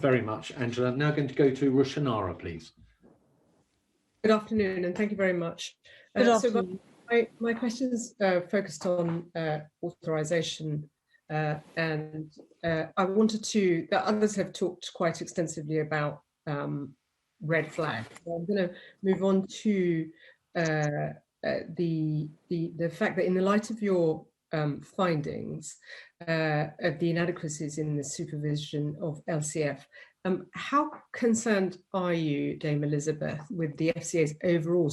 very much, Angela. I'm now going to go to Rushanara, please. Good afternoon, and thank you very much. Good afternoon. So my questions focused on authorization, and I wanted to. The others have talked quite extensively about red flags. So I'm going to move on to the fact that in the light of your findings of the inadequacies in the supervision of LCF, how concerned are you, Dame Elizabeth, with the FCA's overall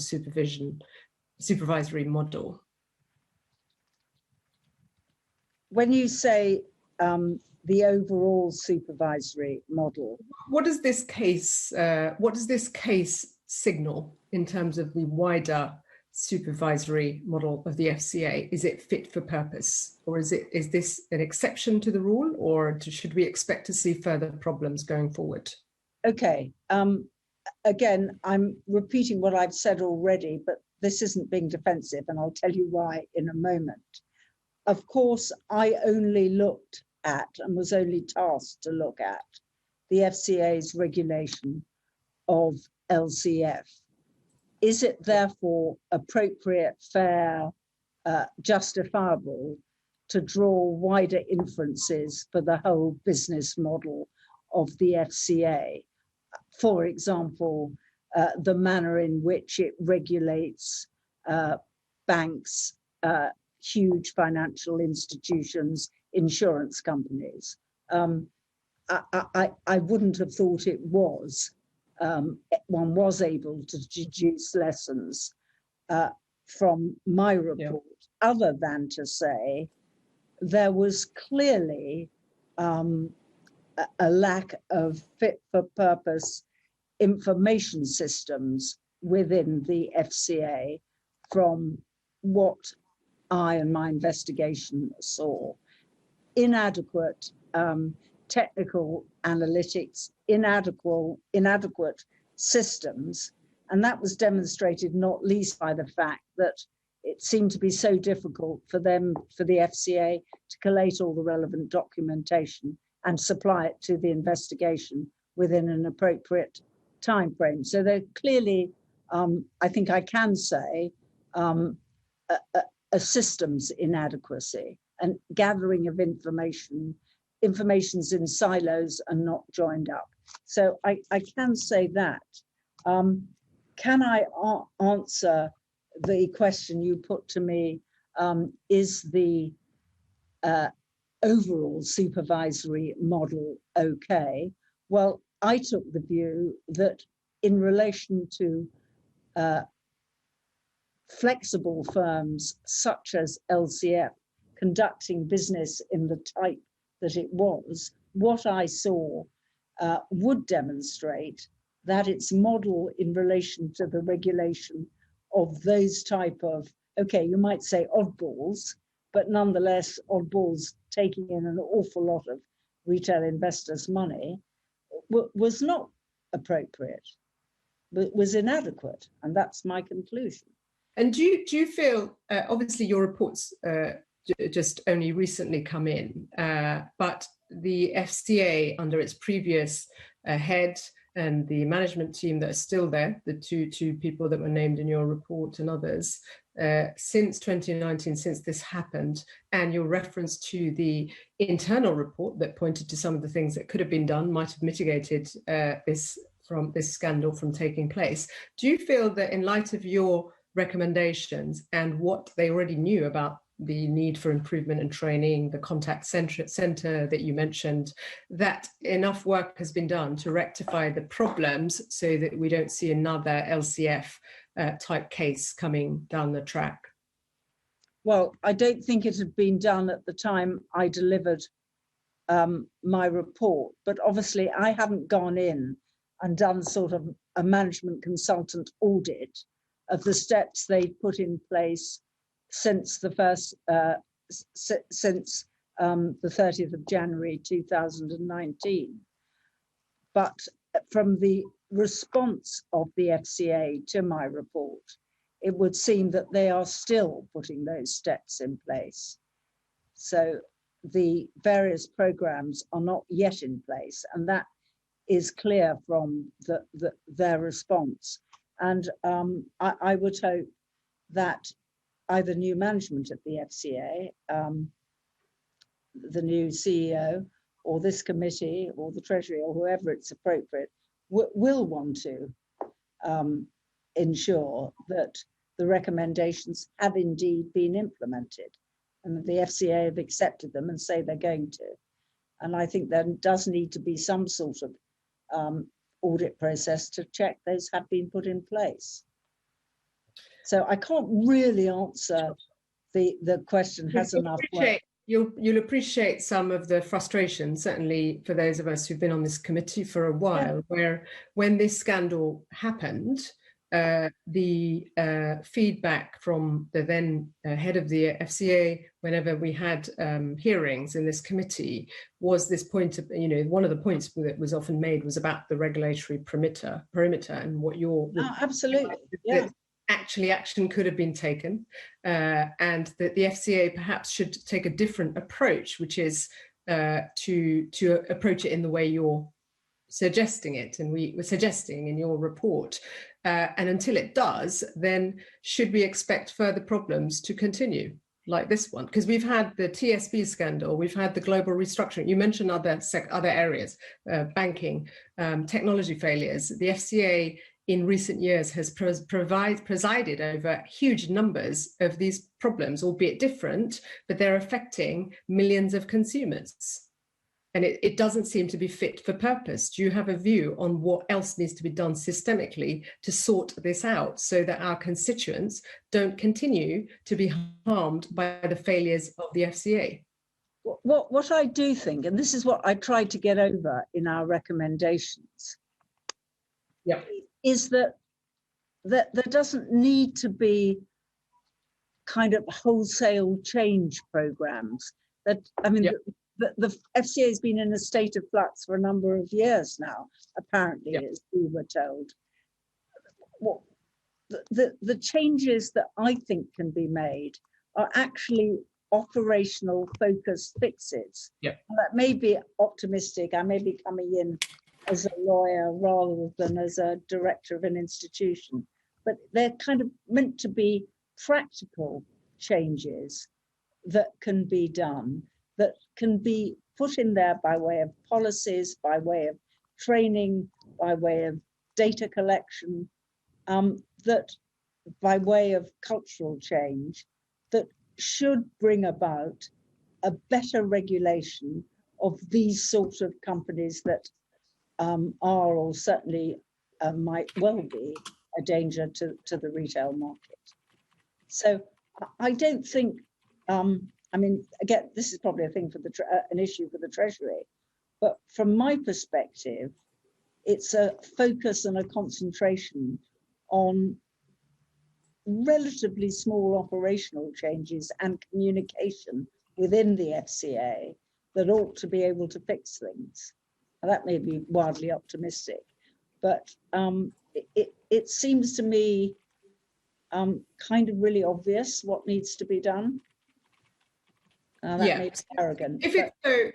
supervisory model? When you say the overall supervisory model, what does this case signal in terms of the wider supervisory model of the FCA? Is it fit for purpose, or is this an exception to the rule, or should we expect to see further problems going forward? Okay. Again, I'm repeating what I've said already, but this isn't being defensive, and I'll tell you why in a moment. Of course, I only looked at and was only tasked to look at the FCA's regulation of LCF. Is it therefore appropriate, fair, justifiable to draw wider inferences for the whole business model of the FCA? For example, the manner in which it regulates banks, huge financial institutions, insurance companies. I wouldn't have thought it was. One was able to deduce lessons from my report, other than to say there was clearly a lack of fit-for-purpose information systems within the FCA from what I and my investigation saw. Inadequate technical analytics, inadequate systems, and that was demonstrated not least by the fact that it seemed to be so difficult for the FCA to collate all the relevant documentation and supply it to the investigation within an appropriate time frame. So there clearly, I think I can say, a systems inadequacy and gathering of information's in silos and not joined up. So I can say that. Can I answer the question you put to me, is the overall supervisory model okay? Well, I took the view that in relation to flexible firms such as LCF conducting business in the type that it was, what I saw would demonstrate that its model in relation to the regulation of those type of, okay, you might say oddballs, but nonetheless oddballs taking in an awful lot of retail investors' money, was not appropriate, but was inadequate, and that's my conclusion. And do you feel, obviously your reports just only recently come in, but the FCA under its previous head and the management team that are still there, the two people that were named in your report and others, since 2019, since this happened, and your reference to the internal report that pointed to some of the things that could have been done, might have mitigated this scandal from taking place. Do you feel that in light of your recommendations and what they already knew about the need for improvement and training, the contact center that you mentioned, that enough work has been done to rectify the problems so that we don't see another LCF type case coming down the track? Well, I don't think it had been done at the time I delivered my report, but obviously I haven't gone in and done sort of a management consultant audit of the steps they put in place since the 30th of January 2019. But from the response of the FCA to my report, it would seem that they are still putting those steps in place. So the various programs are not yet in place, and that is clear from their response. And I would hope that either new management at the FCA, the new CEO, or this committee, or the Treasury, or whoever it's appropriate, will want to ensure that the recommendations have indeed been implemented, and that the FCA have accepted them and say they're going to. And I think there does need to be some sort of audit process to check those have been put in place. So I can't really answer the question, has enough work. You'll appreciate some of the frustration, certainly for those of us who've been on this committee for a while, where when this scandal happened, the feedback from the then head of the FCA, whenever we had hearings in this committee, was this point of, one of the points that was often made was about the regulatory perimeter and what you're... Absolutely, yeah. Actually, action could have been taken, and that the FCA perhaps should take a different approach, which is to approach it in the way you're suggesting it, and we were suggesting in your report. And until it does, then should we expect further problems to continue like this one? Because we've had the TSB scandal, we've had the global restructuring. You mentioned other areas, banking, technology failures. The FCA in recent years has presided over huge numbers of these problems, albeit different, but they're affecting millions of consumers. And it doesn't seem to be fit for purpose. Do you have a view on what else needs to be done systemically to sort this out so that our constituents don't continue to be harmed by the failures of the FCA? What I do think, and this is what I tried to get over in our recommendations, is that there doesn't need to be kind of wholesale change programs. That, I mean, the FCA has been in a state of flux for a number of years now, apparently, as we were told. The changes that I think can be made are actually operational focused fixes. That may be optimistic. I may be coming in as a lawyer rather than as a director of an institution, but they're kind of meant to be practical changes that can be done, that can be put in there by way of policies, by way of training, by way of data collection, that by way of cultural change, that should bring about a better regulation of these sorts of companies that are, or certainly might well be, a danger to the retail market. So I don't think, I mean, again, this is probably a thing for an issue for the Treasury, but from my perspective, it's a focus and a concentration on relatively small operational changes and communication within the FCA that ought to be able to fix things. Now, that may be wildly optimistic, but it seems to me kind of really obvious what needs to be done. That may be arrogant. If it's so,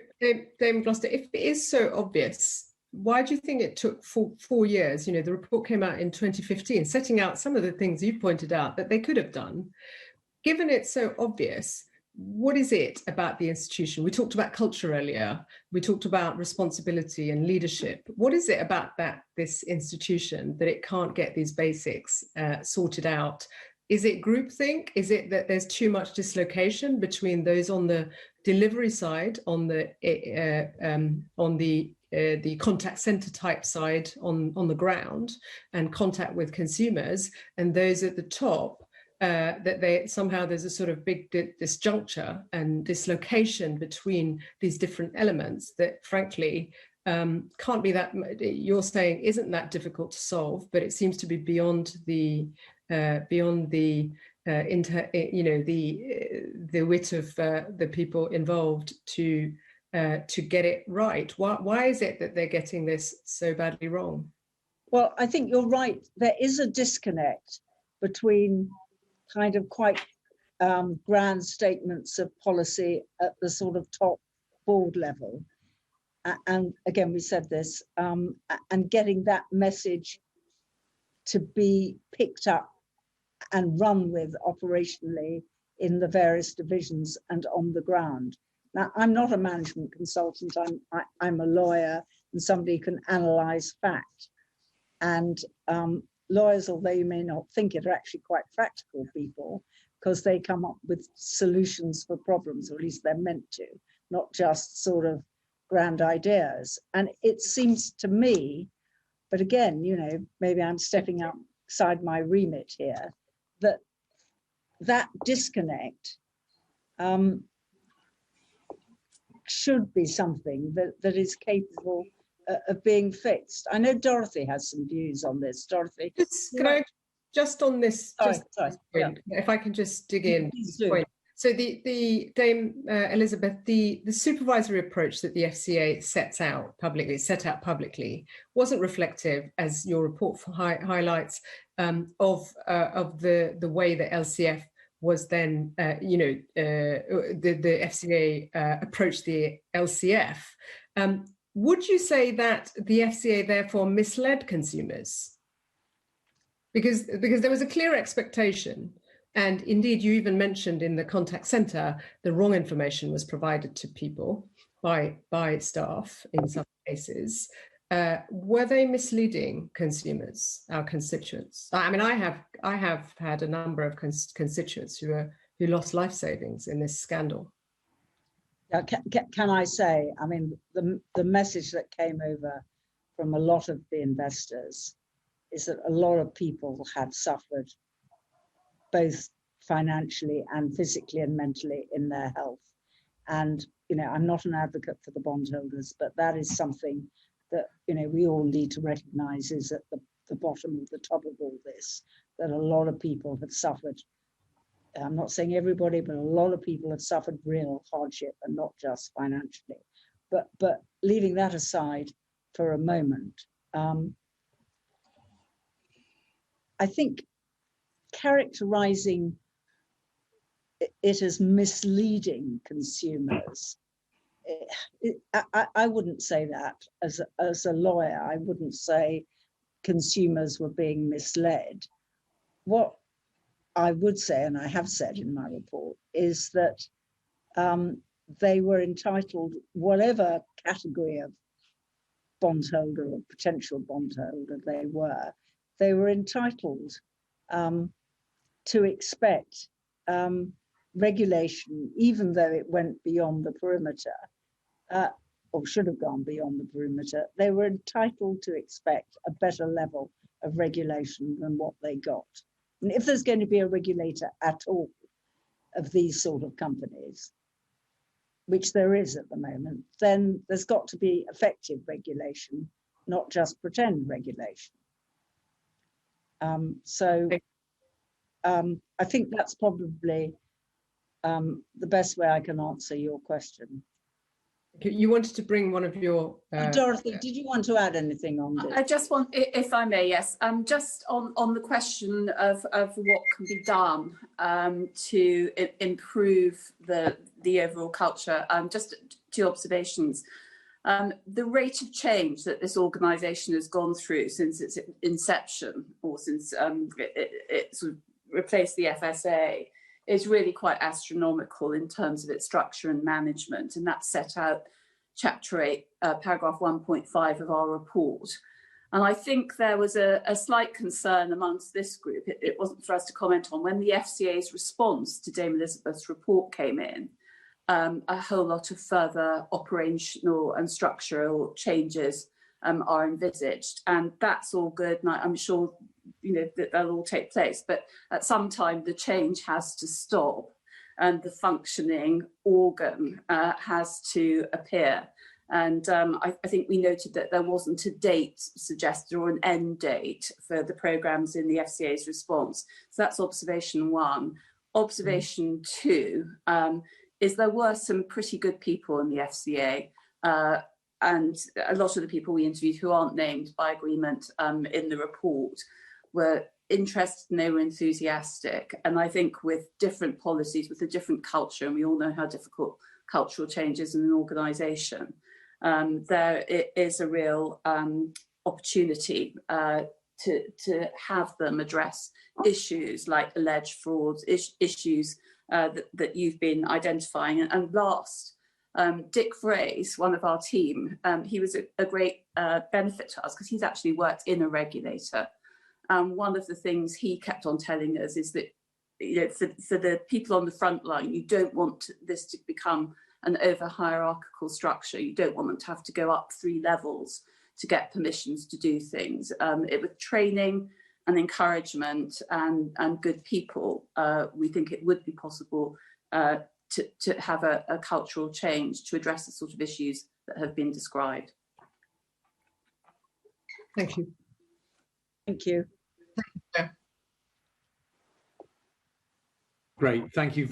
Dame Gloucester, if it is so obvious, why do you think it took 4 years? The report came out in 2015, setting out some of the things you pointed out that they could have done. Given it's so obvious, what is it about the institution? We talked about culture earlier. We talked about responsibility and leadership. What is it about this institution that it can't get these basics sorted out? Is it groupthink? Is it that there's too much dislocation between those on the delivery side, on the contact center type side on the ground and contact with consumers, and those at the top? That there's a sort of big disjuncture and dislocation between these different elements that, frankly, can't be that. You're saying isn't that difficult to solve, but it seems to be beyond the wit of the people involved to get it right. Why is it that they're getting this so badly wrong? Well, I think you're right. There is a disconnect between kind of quite grand statements of policy at the sort of top board level and again, we said this, and getting that message to be picked up and run with operationally in the various divisions and on the ground. Now, I'm not a management consultant, I'm a lawyer, and somebody who can analyse fact. And lawyers, although you may not think it, are actually quite practical people, because they come up with solutions for problems, or at least they're meant to, not just sort of grand ideas. And it seems to me, but again, you know, maybe I'm stepping outside my remit here, that disconnect should be something that is capable of being fixed. I know Dorothy has some views on this. Dorothy, can I just on this? Sorry, yeah. If I can just dig in. Point. So the Dame Elizabeth, the supervisory approach that the FCA set out publicly, wasn't reflective, as your report highlights, of the way that LCF was then, the FCA approached the LCF. Would you say that the FCA therefore misled consumers? Because there was a clear expectation, and indeed you even mentioned in the contact centre the wrong information was provided to people by staff in some cases. Were they misleading consumers, our constituents? I mean, I have had a number of constituents who lost life savings in this scandal. Can I say, I mean, the message that came over from a lot of the investors is that a lot of people had suffered both financially and physically and mentally in their health. And, you know, I'm not an advocate for the bondholders, but that is something that, you know, we all need to recognise is at the bottom of the top of all this, that a lot of people have suffered. I'm not saying everybody, but a lot of people have suffered real hardship, and not just financially. But leaving that aside for a moment, I think characterising it as misleading consumers, I wouldn't say that. As a lawyer, I wouldn't say consumers were being misled. What I would say, and I have said in my report, is that they were entitled, whatever category of bondholder or potential bondholder they were entitled to expect regulation, even though it went beyond the perimeter, or should have gone beyond the perimeter. They were entitled to expect a better level of regulation than what they got. And if there's going to be a regulator at all of these sort of companies, which there is at the moment, then there's got to be effective regulation, not just pretend regulation. I think that's probably the best way I can answer your question. You wanted to bring one of your... Dorothy, did you want to add anything on this? I just want, if I may, yes, just on the question of what can be done to improve the overall culture, just 2 observations. The rate of change that this organisation has gone through since its inception, or since it sort of replaced the FSA, is really quite astronomical in terms of its structure and management, and that's set out chapter 8, paragraph 1.5 of our report. And I think there was a slight concern amongst this group, it wasn't for us to comment on, when the FCA's response to Dame Elizabeth's report came in, a whole lot of further operational and structural changes are envisaged, and that's all good, and I'm sure that'll all take place, but at some time the change has to stop and the functioning organ has to appear. And I think we noted that there wasn't a date suggested or an end date for the programmes in the FCA's response. So that's observation 1. Observation 2 is there were some pretty good people in the FCA, and a lot of the people we interviewed who aren't named by agreement in the report were interested and they were enthusiastic. And I think with different policies, with a different culture, and we all know how difficult cultural change is in an organisation, there is a real opportunity to have them address issues like alleged frauds, issues that you've been identifying. And last, Dick Vrace, one of our team, he was a great benefit to us because he's actually worked in a regulator. One of the things he kept on telling us is that, you know, for the people on the front line, you don't want this to become an over hierarchical structure. You don't want them to have to go up 3 levels to get permissions to do things. With training and encouragement and good people, we think it would be possible to have a cultural change to address the sort of issues that have been described. Thank you. Thank you. Great, thank you